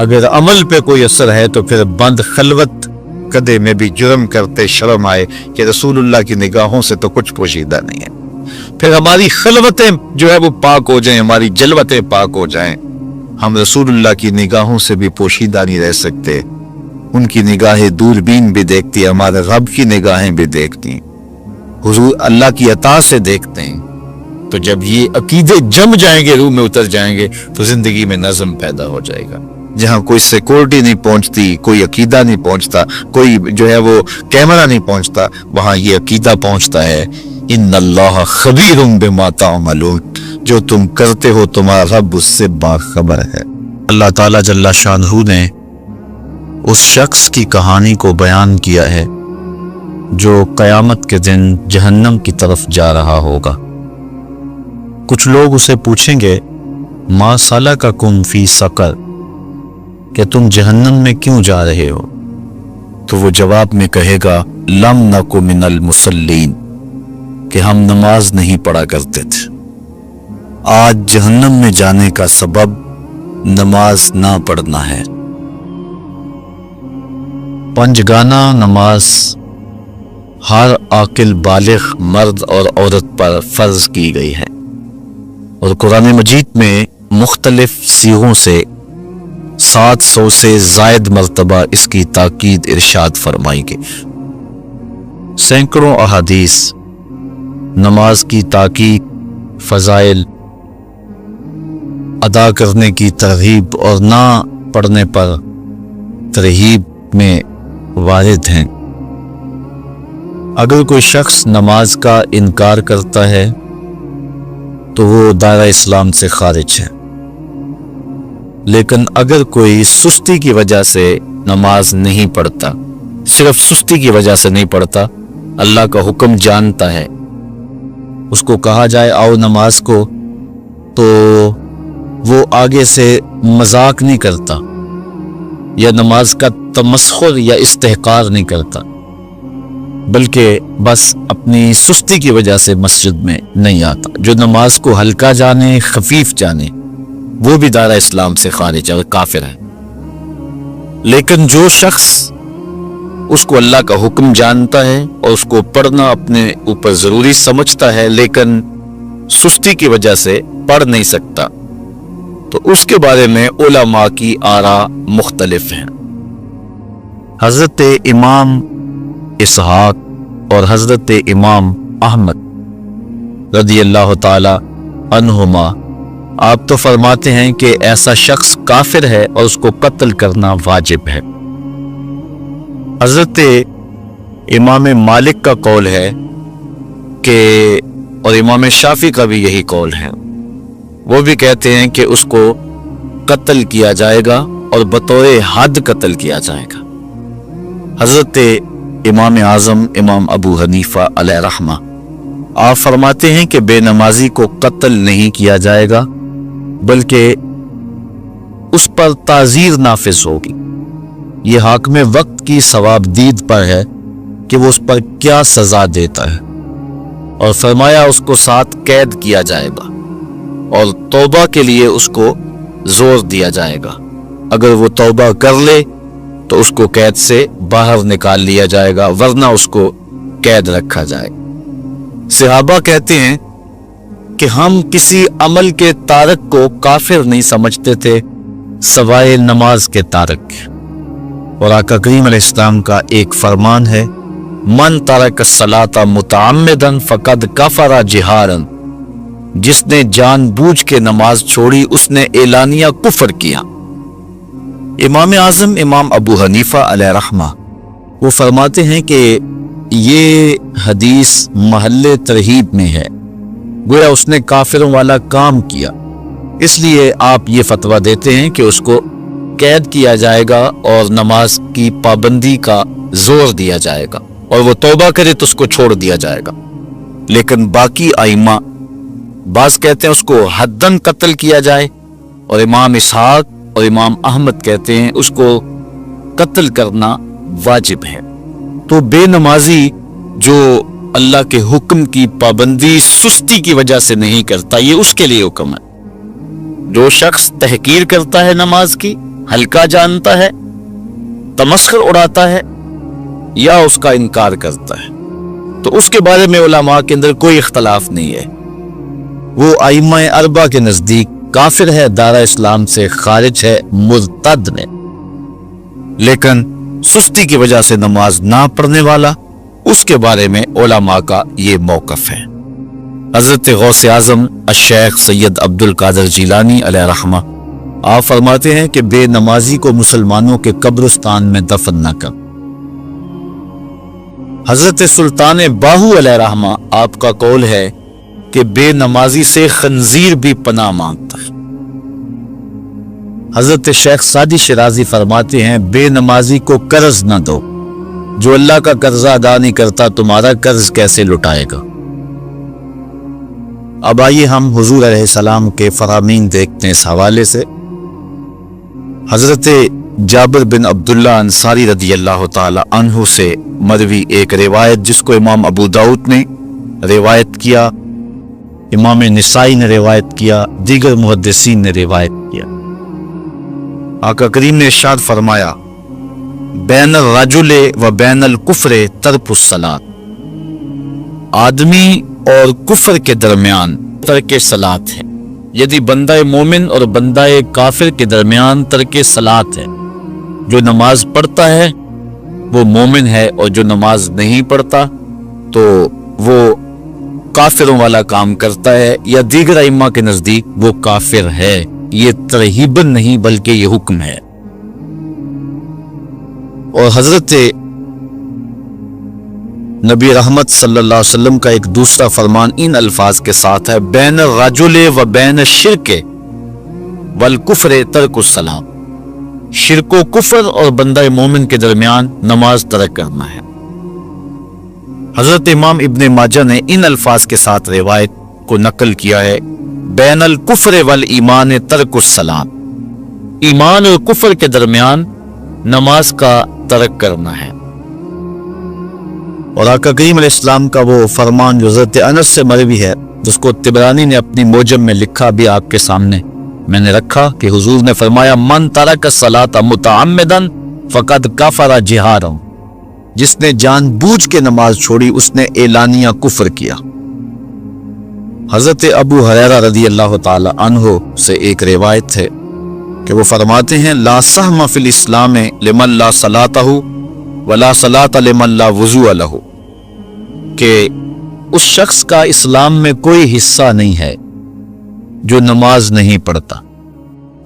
اگر عمل پہ کوئی اثر ہے تو پھر بند خلوت کدے میں بھی جرم کرتے شرم آئے کہ رسول اللہ کی نگاہوں سے تو کچھ پوشیدہ نہیں ہے، پھر ہماری خلوتیں جو ہے وہ پاک ہو جائیں، ہماری جلوتیں پاک ہو جائیں، ہم رسول اللہ کی نگاہوں سے بھی پوشیدہ نہیں رہ سکتے۔ ان کی نگاہیں دوربین بھی دیکھتی، ہمارے رب کی نگاہیں بھی دیکھتی، حضور اللہ کی عطا سے دیکھتے ہیں۔ تو جب یہ عقیدے جم جائیں گے، روح میں اتر جائیں گے، تو زندگی میں نظم پیدا ہو جائے گا۔ جہاں کوئی سیکورٹی نہیں پہنچتی، کوئی عقیدہ نہیں پہنچتا، کوئی جو ہے وہ کیمرہ نہیں پہنچتا، وہاں یہ عقیدہ پہنچتا ہے، ان اللہ خبیر بما تعملون، جو تم کرتے ہو تمہارا رب اس سے باخبر ہے۔ اللہ تعالیٰ جل شانہ نے اس شخص کی کہانی کو بیان کیا ہے جو قیامت کے دن جہنم کی طرف جا رہا ہوگا۔ کچھ لوگ اسے پوچھیں گے ما سلککم فی سقر، کہ تم جہنم میں کیوں جا رہے ہو؟ تو وہ جواب میں کہے گا لم نک من المصلین، کہ ہم نماز نہیں پڑھا کرتے تھے۔ آج جہنم میں جانے کا سبب نماز نہ پڑھنا ہے۔ پنجگانہ نماز ہر عاقل بالغ مرد اور عورت پر فرض کی گئی ہے، اور قرآن مجید میں مختلف صیغوں سے 700 سے زائد مرتبہ اس کی تاکید ارشاد فرمائی گئی۔ سینکڑوں احادیث نماز کی تاکید، فضائل، ادا کرنے کی ترغیب اور نہ پڑھنے پر ترہیب میں وارد ہیں۔ اگر کوئی شخص نماز کا انکار کرتا ہے تو وہ دائرہ اسلام سے خارج ہے، لیکن اگر کوئی سستی کی وجہ سے نماز نہیں پڑھتا، صرف سستی کی وجہ سے نہیں پڑھتا، اللہ کا حکم جانتا ہے، اس کو کہا جائے آؤ نماز کو، تو وہ آگے سے مذاق نہیں کرتا یا نماز کا تمسخر یا استحقار نہیں کرتا، بلکہ بس اپنی سستی کی وجہ سے مسجد میں نہیں آتا۔ جو نماز کو ہلکا جانے، خفیف جانے، وہ بھی دائرہ اسلام سے خارج اور کافر ہے۔ لیکن جو شخص اس کو اللہ کا حکم جانتا ہے اور اس کو پڑھنا اپنے اوپر ضروری سمجھتا ہے، لیکن سستی کی وجہ سے پڑھ نہیں سکتا، تو اس کے بارے میں علماء کی آراء مختلف ہیں۔ حضرت امام اسحاق اور حضرت امام احمد رضی اللہ تعالی عنہما آپ تو فرماتے ہیں کہ ایسا شخص کافر ہے اور اس کو قتل کرنا واجب ہے۔ حضرت امام مالک کا قول ہے کہ، اور امام شافعی کا بھی یہی قول ہے، وہ بھی کہتے ہیں کہ اس کو قتل کیا جائے گا اور بطور حد قتل کیا جائے گا۔ حضرت امام اعظم امام ابو حنیفہ علیہ رحمہ آپ فرماتے ہیں کہ بے نمازی کو قتل نہیں کیا جائے گا، بلکہ اس پر تعزیر نافذ ہوگی۔ یہ حاکم وقت کی ثواب دید پر ہے کہ وہ اس پر کیا سزا دیتا ہے، اور فرمایا اس کو 7 قید کیا جائے گا اور توبہ کے لیے اس کو زور دیا جائے گا۔ اگر وہ توبہ کر لے تو اس کو قید سے باہر نکال لیا جائے گا، ورنہ اس کو قید رکھا جائے گا۔ صحابہ کہتے ہیں کہ ہم کسی عمل کے تارک کو کافر نہیں سمجھتے تھے سوائے نماز کے تارک، اور آقا کریم علیہ السلام کا ایک فرمان ہے من ترک الصلاۃ متعمدا فقد کفر جہارا، جس نے جان بوجھ کے نماز چھوڑی اس نے اعلانیہ کفر کیا۔ امام اعظم امام ابو حنیفہ علیہ رحمہ وہ فرماتے ہیں کہ یہ حدیث محل ترہیب میں ہے، گویا اس نے کافروں والا کام کیا، اس لیے آپ یہ فتویٰ دیتے ہیں کہ اس کو قید کیا جائے گا اور نماز کی پابندی کا زور دیا جائے گا، اور وہ توبہ کرے تو اس کو چھوڑ دیا جائے گا۔ لیکن باقی ائمہ بعض کہتے ہیں اس کو حداً قتل کیا جائے، اور امام اسحاق اور امام احمد کہتے ہیں اس کو قتل کرنا واجب ہے۔ تو بے نمازی جو اللہ کے حکم کی پابندی سستی کی وجہ سے نہیں کرتا، یہ اس کے لیے حکم ہے۔ جو شخص تحقیر کرتا ہے نماز کی، ہلکا جانتا ہے، تمسخر اڑاتا ہے یا اس کا انکار کرتا ہے، تو اس کے بارے میں علماء کے اندر کوئی اختلاف نہیں ہے۔ وہ ائمہ اربعہ کے نزدیک کافر ہے، دارہ اسلام سے خارج ہے، مرتد ہے۔ لیکن سستی کی وجہ سے نماز نہ پڑھنے والا، اس کے بارے میں علماء کا یہ موقف ہے۔ حضرت غوث اعظم الشیخ سید عبد القادر جیلانی علیہ رحمہ آپ فرماتے ہیں کہ بے نمازی کو مسلمانوں کے قبرستان میں دفن نہ کر۔ حضرت سلطان باہو علیہ رحمہ آپ کا قول ہے کہ بے نمازی سے خنزیر بھی پناہ مانگتا ہے۔ حضرت شیخ سعدی شیرازی فرماتے ہیں بے نمازی کو قرض نہ دو، جو اللہ کا قرضہ ادا نہیں کرتا تمہارا قرض کیسے لٹائے گا۔ اب آئیے ہم حضور علیہ السلام کے فرامین دیکھتے ہیں اس حوالے سے۔ حضرت جابر بن عبداللہ انصاری رضی اللہ تعالی عنہ سے مروی ایک روایت، جس کو امام ابو داؤد نے روایت کیا، امام نسائی نے روایت کیا، دیگر محدثین نے روایت کیا۔ آقا کریم نے ارشاد فرمایا بین الرجل و بین الکفر ترک الصلاۃ، آدمی اور کفر کے درمیان ترک صلاۃ ہے، یعنی بندہ مومن اور بندہ کافر کے درمیان ترک صلاۃ ہے۔ جو نماز پڑھتا ہے وہ مومن ہے، اور جو نماز نہیں پڑھتا تو وہ کافروں والا کام کرتا ہے، یا دیگر ائمہ کے نزدیک وہ کافر ہے۔ یہ ترہیباً نہیں بلکہ یہ حکم ہے۔ اور حضرت نبی رحمت صلی اللہ علیہ وسلم کا ایک دوسرا فرمان ان الفاظ کے ساتھ ہے بین الرجل و بین الشرک والکفر ترک الصلاۃ، شرک و کفر اور بندہ مومن کے درمیان نماز ترک کرنا ہے۔ حضرت امام ابن ماجہ نے ان الفاظ کے ساتھ روایت کو نقل کیا ہے بین الکفر والایمان ترک الصلاۃ، ایمان اور کفر کے درمیان نماز کا ترک کرنا ہے۔ اور آقا کریم علیہ السلام کا وہ فرمان جو حضرت انس سے مروی ہے، جس کو طبرانی نے اپنی موجم میں لکھا بھی آپ کے سامنے میں نے رکھا، کہ حضور نے فرمایا من ترک الصلاۃ متعمدا فقد کفر جہارا، جس نے جان بوجھ کے نماز چھوڑی اس نے اعلانیہ کفر کیا۔ حضرت ابو ہریرہ رضی اللہ تعالی عنہ سے ایک روایت ہے کہ وہ فرماتے ہیں لا سہم فی الاسلام لمن لا صلاۃ ولا صلاۃ لمن لا وضوء لہ، کہ اس شخص کا اسلام میں کوئی حصہ نہیں ہے جو نماز نہیں پڑھتا،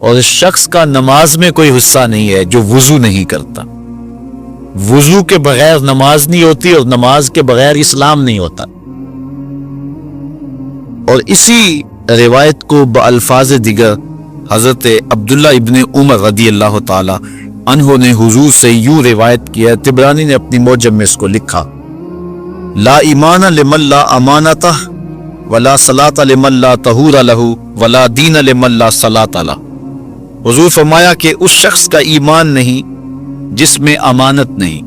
اور اس شخص کا نماز میں کوئی حصہ نہیں ہے جو وضو نہیں کرتا۔ وضو کے بغیر نماز نہیں ہوتی، اور نماز کے بغیر اسلام نہیں ہوتا۔ اور اسی روایت کو بالفاظ دیگر حضرت عبداللہ ابن عمر رضی اللہ تعالی عنہ نے حضور سے یوں روایت کیا، طبرانی نے اپنی موجم میں اس کو لکھا لا ایمان لمن لا امانتہ ولا صلاۃ لمن لا طہور لہ ولا دین لمن لا صلاۃ لہ۔ حضور فرمایا کہ اس شخص کا ایمان نہیں جس میں امانت نہیں،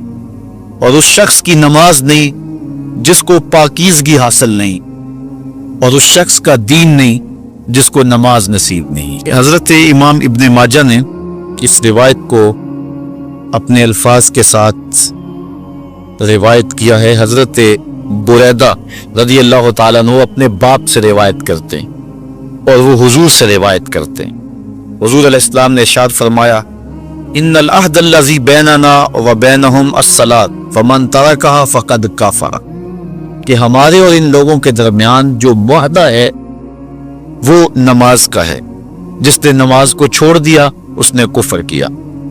اور اس شخص کی نماز نہیں جس کو پاکیزگی حاصل نہیں، اور اس شخص کا دین نہیں جس کو نماز نصیب نہیں۔ حضرت امام ابن ماجہ نے اس روایت کو اپنے الفاظ کے ساتھ روایت کیا ہے۔ حضرت بریدہ رضی اللہ تعالیٰ عنہ اپنے باپ سے روایت کرتے ہیں، اور وہ حضور سے روایت کرتے ہیں۔ حضور علیہ السلام نے ارشاد فرمایا ان العہد الذی بیننا وبینہم الصلاۃ فمن ترکہا فقد کفر، کہ ہمارے اور ان لوگوں کے درمیان جو معاہدہ ہے وہ نماز کا ہے، جس نے نماز کو چھوڑ دیا اس نے کفر کیا،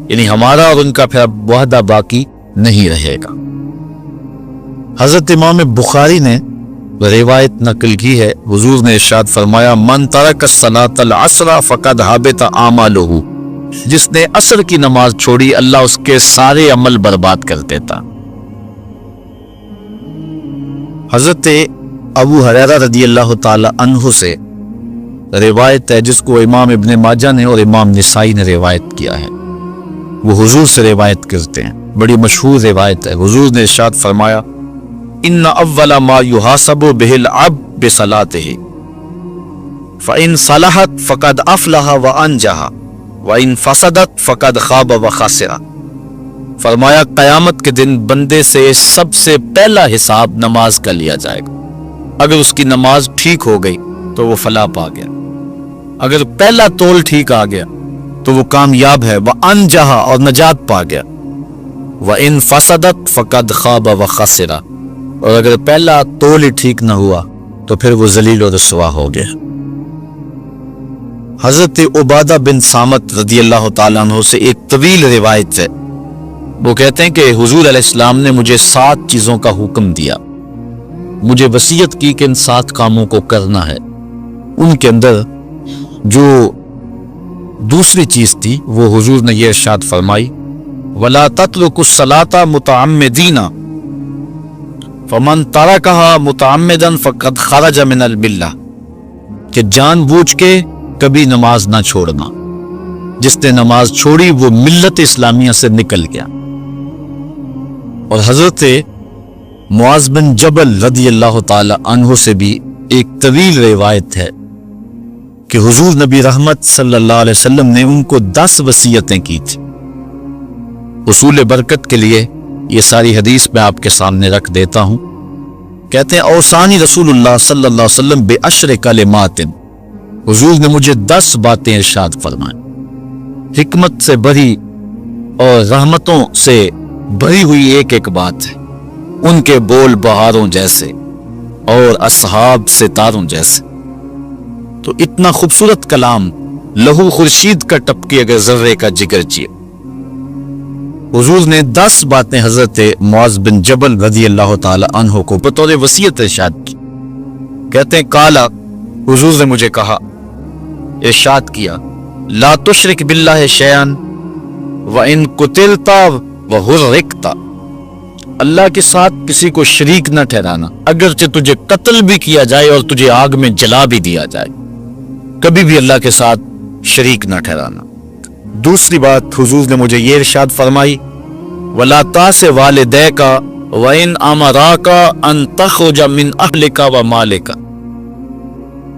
یعنی ہمارا اور ان کا پھر اب معاہدہ باقی نہیں رہے گا۔ حضرت امام بخاری نے روایت نقل کی ہے، حضور نے ارشاد فرمایا من ترک الصلاۃ العصر فقد حبط اعمالہ، جس نے عصر کی نماز چھوڑی اللہ اس کے سارے عمل برباد کر دیتا۔ حضرت ابو ہریرہ رضی اللہ تعالی عنہ سے روایت ہے جس کو امام ابن ماجہ نے اور امام نسائی نے روایت کیا ہے، وہ حضور سے روایت کرتے ہیں، بڑی مشہور روایت ہے۔ حضور نے ارشاد فرمایا ان اول ما یحاسب بہ العبد بصلاتہ فان صلحت فقد افلح وانجح وَإِن فَسَدَتْ فَقَدْ خَابَ وَخَسِرَ۔ فرمایا قیامت کے دن بندے سے سب سے پہلا حساب نماز کا لیا جائے گا۔ اگر اس کی نماز ٹھیک ہو گئی تو وہ فلاح پا گیا، اگر پہلا تول ٹھیک آ گیا تو وہ کامیاب ہے، وَأَنْجَحَ اور نجات پا گیا، وَإِن فَسَدَتْ فَقَدْ خَابَ وَخَسِرَ اور اگر پہلا تول ہی ٹھیک نہ ہوا تو پھر وہ ذلیل و رسوا ہو گیا۔ حضرت عبادہ بن صامت رضی اللہ تعالیٰ عنہ سے ایک طویل روایت ہے، وہ کہتے ہیں کہ حضور علیہ السلام نے مجھے 7 چیزوں کا حکم دیا، مجھے وصیت کی کہ ان 7 کاموں کو کرنا ہے۔ ان کے اندر جو دوسری چیز تھی وہ حضور نے یہ ارشاد فرمائی، وَلَا تَتْرُكُوا الصَّلَاةَ مُتَعَمِّدِينَ فَمَنْ تَرَكَهَا مُتَعَمِّدًا فَقَدْ خَرَجَ مِنَ الْمِلَّةِ کہ جان بوجھ کے کبھی نماز نہ چھوڑنا، جس نے نماز چھوڑی وہ ملت اسلامیہ سے نکل گیا۔ اور حضرت معاذ بن جبل رضی اللہ تعالی عنہ سے بھی ایک طویل روایت ہے کہ حضور نبی رحمت صلی اللہ علیہ وسلم نے ان کو 10 وصیتیں کی تھی۔ حصول برکت کے لیے یہ ساری حدیث میں آپ کے سامنے رکھ دیتا ہوں۔ کہتے ہیں اوصانی رسول اللہ صلی اللہ علیہ وسلم بعشر کلمات، حضور نے مجھے 10 باتیں ارشاد فرمائیں، حکمت سے بھری اور رحمتوں سے بھری ہوئی ایک ایک بات ہے، ان کے بول بہاروں جیسے اور اصحاب ستاروں جیسے۔ تو اتنا خوبصورت کلام، لہو خورشید کا ٹپکے اگر ذرے کا جگر چیے۔ حضور نے 10 باتیں حضرت معاذ بن جبل رضی اللہ تعالی عنہ کو بطور وصیت ارشاد کی۔ کہتے ہیں کالا، حضور نے مجھے کہا، ارشاد کیا، لا تشرک باللہ شیئا وَإِن قُتِلْتَ وَحُرِّقْتَ، اللہ کے ساتھ کسی کو شریک نہ ٹھہرانا، اگرچہ تجھے قتل بھی کیا جائے اور تجھے آگ میں جلا بھی دیا جائے، کبھی بھی اللہ کے ساتھ شریک نہ ٹھہرانا۔ دوسری بات حضور نے مجھے یہ ارشاد فرمائی، وَلَا تَعْصِ وَالِدَيْكَ وَإِنْ أَمَرَاكَ أَن تَخْرُجَ مِنْ أَهْلِكَ وَمَالِكَ،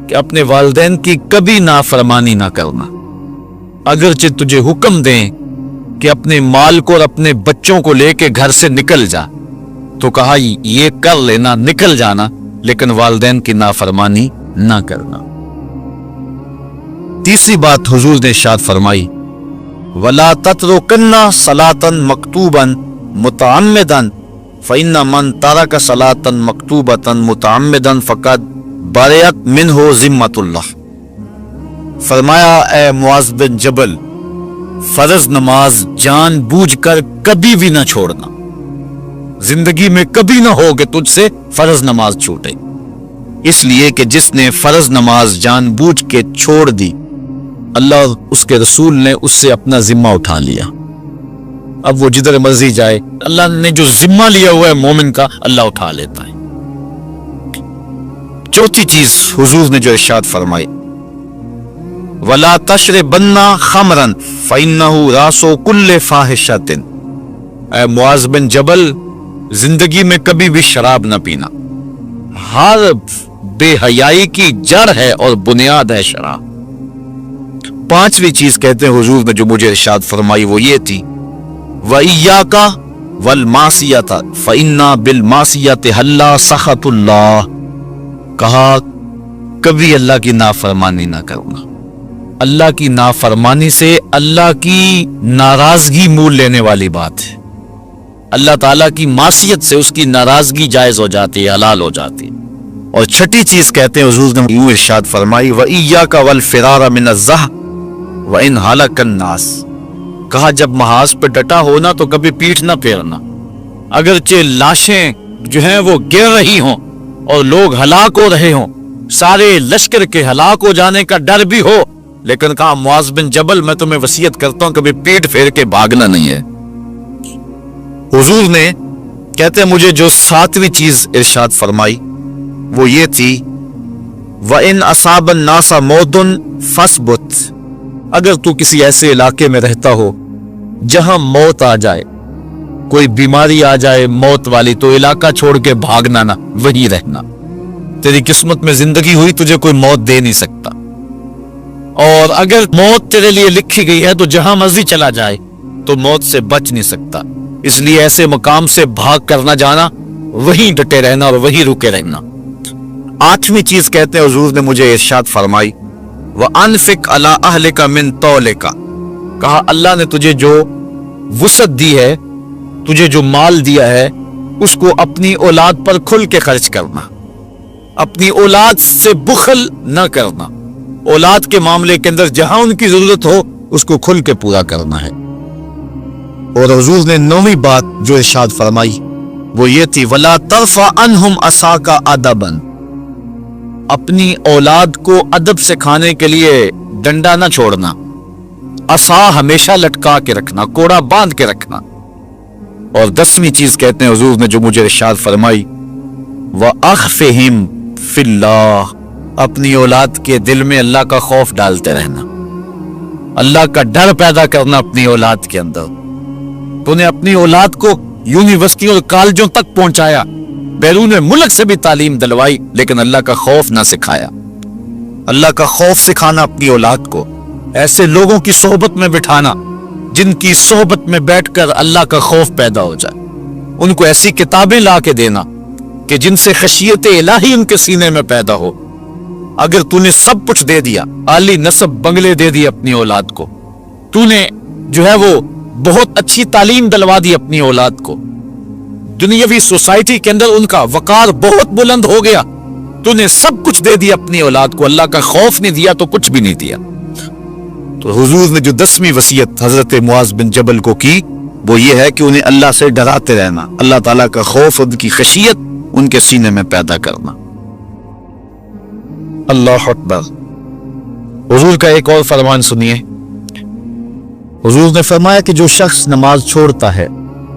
کہ اپنے والدین کی کبھی نافرمانی نہ کرنا، اگرچہ تجھے حکم دیں کہ اپنے مال کو اور اپنے بچوں کو لے کے گھر سے نکل جا، تو کہا یہ کر لینا، نکل جانا، لیکن والدین کی نافرمانی نہ کرنا۔ تیسری بات حضور نے ارشاد فرمائی، وَلَا تَتْرُكَنَّ صَلَاةً مَكْتُوبًا مُتَعَمِّدًا فَإِنَّ مَنْ تَرَكَ صَلَاةً مَكْتُوبَةً مُتَعَمِّدًا فَقَدْ بَرِئَتْ مِنْهُ ذِمَّةُ اللَّهِ۔ فرمایا اے معاذ بن جبل، فرض نماز جان بوجھ کر کبھی بھی نہ چھوڑنا، زندگی میں کبھی نہ ہو کہ تجھ سے فرض نماز چھوٹے، اس لیے کہ جس نے فرض نماز جان بوجھ کے چھوڑ دی، اللہ اور اس کے رسول نے اس سے اپنا ذمہ اٹھا لیا، اب وہ جدھر مرضی جائے، اللہ نے جو ذمہ لیا ہوا ہے مومن کا، اللہ اٹھا لیتا ہے۔ چوتھی چیز حضور نے جو ارشاد فرمائی، وَلَا تَشْرِبَنَّ خَمْرًا فَإِنَّهُ رَأْسُ كُلِّ فَاحِشَةٍ، اے معاذ بن جبل، زندگی میں کبھی بھی شراب نہ پینا، ہر بے حیائی کی جڑ ہے اور بنیاد ہے شراب۔ پانچویں چیز کہتے ہیں حضور نے جو مجھے ارشاد فرمائی وہ یہ تھی، وَإِيَّاكَ وَالْمَعْصِيَةَ فَإِنَّ بِالْمَعْصِيَةِ حَلَّ سَخَطُ اللَّهِ، کہا کبھی اللہ کی نافرمانی نہ کرنا، اللہ کی نافرمانی سے اللہ کی ناراضگی مول لینے والی بات ہے، اللہ تعالیٰ کی معصیت سے اس کی ناراضگی جائز ہو جاتی ہے، حلال ہو جاتی ہے۔ اور چھٹی چیز کہتے ہیں حضور نے یوں ارشاد فرمائی، وَإِيَّاكَ وَالْفِرَارَ مِنَ الزَّحْفِ وَإِنْ هَلَكَ النَّاسِ، کہا جب محاذ پہ ڈٹا ہونا تو کبھی پیٹھ نہ پھیرنا، اگرچہ لاشیں جو ہیں وہ گر رہی ہوں اور لوگ ہلاک ہو رہے ہوں، سارے لشکر کے ہلاک ہو جانے کا ڈر بھی ہو، لیکن کہا معاذ بن جبل میں تمہیں وصیت کرتا ہوں کبھی پیٹ پھیر کے بھاگنا نہیں ہے۔ حضور نے کہتے ہیں مجھے جو 7ویں چیز ارشاد فرمائی وہ یہ تھی، وَإِنْ أَصَابَ النَّاسَ مَوْتٌ فَاصْبُتْ، اگر تو کسی ایسے علاقے میں رہتا ہو جہاں موت آ جائے، کوئی بیماری آ جائے موت والی، تو علاقہ چھوڑ کے بھاگنا نہ، وہیں رہنا، تیری قسمت میں زندگی ہوئی، تجھے کوئی موت دے نہیں سکتا۔ اور اگر موت تیرے لیے لکھی گئی ہے تو جہاں مرضی چلا جائے تو موت سے بچ نہیں سکتا، اس لیے ایسے مقام سے بھاگ کر نہ جانا، وہیں ڈٹے رہنا اور وہیں رکے رہنا۔ آٹھویں چیز کہتے ہیں حضور نے مجھے ارشاد فرمائی، وَأَنفِقْ عَلَىٰ أَهْلِكَ مِن طَوْلِكَ، کہا اللہ نے تجھے جو وسعت دی ہے، تجھے جو مال دیا ہے، اس کو اپنی اولاد پر کھل کے خرچ کرنا، اپنی اولاد سے بخل نہ کرنا، اولاد کے معاملے کے اندر جہاں ان کی ضرورت ہو اس کو کھل کے پورا کرنا ہے۔ اور حضور نے نویں بات جو ارشاد فرمائی وہ یہ تھی، وَلَا تَرْفَعْ عَنْهُمْ عَصَاكَ عَدَبًا، اپنی اولاد کو ادب سکھانے کے لیے ڈنڈا نہ چھوڑنا، عصا ہمیشہ لٹکا کے رکھنا، کوڑا باندھ کے رکھنا۔ اور 10ویں چیز کہتے ہیں حضور نے جو مجھے ارشاد فرمائی، وَأَخْفِهِمْ فِي اللَّهِ، اپنی اولاد کے دل میں اللہ کا خوف ڈالتے رہنا، اللہ کا ڈر پیدا کرنا اپنی اولاد کے اندر۔ تو نے اپنی اولاد کو یونیورسٹیوں اور کالجوں تک پہنچایا، بیرون ملک سے بھی تعلیم دلوائی، لیکن اللہ کا خوف نہ سکھایا۔ اللہ کا خوف سکھانا اپنی اولاد کو، ایسے لوگوں کی صحبت میں بٹھانا جن کی صحبت میں بیٹھ کر اللہ کا خوف پیدا ہو جائے، ان کو ایسی کتابیں لا کے دینا کہ جن سے خشیت الہی ان کے سینے میں پیدا ہو۔ اگر تو نے سب کچھ دے دیا، عالی نسب بنگلے دے دی اپنی اولاد کو، تو نے جو ہے وہ بہت اچھی تعلیم دلوا دی اپنی اولاد کو، دنیاوی سوسائٹی کے اندر ان کا وقار بہت بلند ہو گیا، تو نے سب کچھ دے دیا اپنی اولاد کو، اللہ کا خوف نہیں دیا تو کچھ بھی نہیں دیا۔ تو حضور نے جو 10ویں وصیت حضرت معاذ بن جبل کو کی وہ یہ ہے کہ انہیں اللہ سے ڈراتے رہنا، اللہ تعالیٰ کا خوف، ان کی خشیت ان کے سینے میں پیدا کرنا۔ اللہ اکبر۔ حضور کا ایک اور فرمان سنیے، حضور نے فرمایا کہ جو شخص نماز چھوڑتا ہے،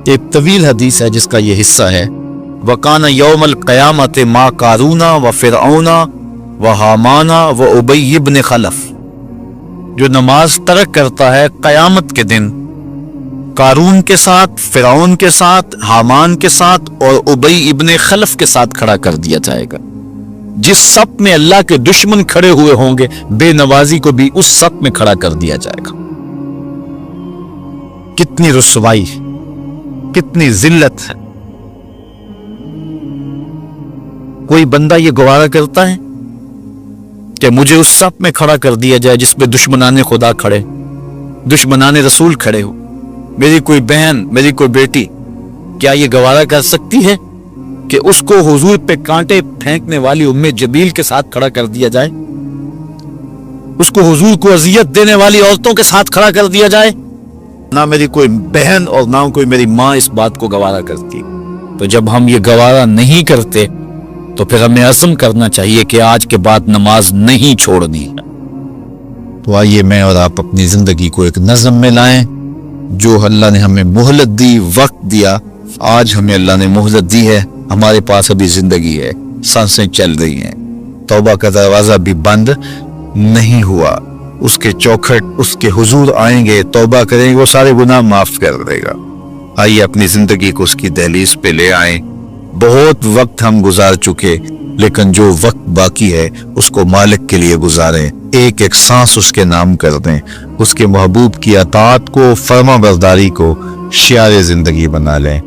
ایک طویل حدیث ہے جس کا یہ حصہ ہے، وَقَانَ يَوْمَ الْقِيَامَةِ مَا قَارُونَ وَفِرْعَوْنَ وَحَامَانَ وَأُبَيِّ بْنِ خَلَف، جو نماز ترک کرتا ہے قیامت کے دن قارون کے ساتھ، فرعون کے ساتھ، حامان کے ساتھ اور ابی ابن خلف کے ساتھ کھڑا کر دیا جائے گا۔ جس صف میں اللہ کے دشمن کھڑے ہوئے ہوں گے، بے نوازی کو بھی اس صف میں کھڑا کر دیا جائے گا۔ کتنی رسوائی، کتنی ذلت ہے۔ کوئی بندہ یہ گوارا کرتا ہے کہ مجھے اس صف میں کھڑا کر دیا جائے جس میں دشمنان خدا کھڑے، دشمنان رسول کھڑے ہو، میری کوئی بہن، میری کوئی بیٹی کیا یہ گوارا کر سکتی ہے کہ اس کو حضور پہ کانٹے پھینکنے والی ام جبیل کے ساتھ کھڑا کر دیا جائے، اس کو حضور کو اذیت دینے والی عورتوں کے ساتھ کھڑا کر دیا جائے؟ نہ میری کوئی بہن اور نہ کوئی میری ماں اس بات کو گوارا کرتی۔ تو جب ہم یہ گوارا نہیں کرتے تو پھر ہمیں عزم کرنا چاہیے کہ آج کے بعد نماز نہیں چھوڑنی۔ تو آئیے میں اور آپ اپنی زندگی کو ایک نظم میں لائیں۔ جو اللہ نے ہمیں مہلت دی، وقت دیا، آج ہمیں اللہ نے مہلت دی ہے، ہمارے پاس ابھی زندگی ہے، سانسیں چل رہی ہیں، توبہ کا دروازہ بھی بند نہیں ہوا، اس کے چوکھٹ اس کے حضور آئیں گے، توبہ کریں گے، وہ سارے گناہ معاف کر دے گا۔ آئیے اپنی زندگی کو اس کی دہلیز پہ لے آئیں۔ بہت وقت ہم گزار چکے، لیکن جو وقت باقی ہے اس کو مالک کے لیے گزاریں، ایک ایک سانس اس کے نام کر دیں، اس کے محبوب کی اطاعت کو، فرما برداری کو شعار زندگی بنا لیں۔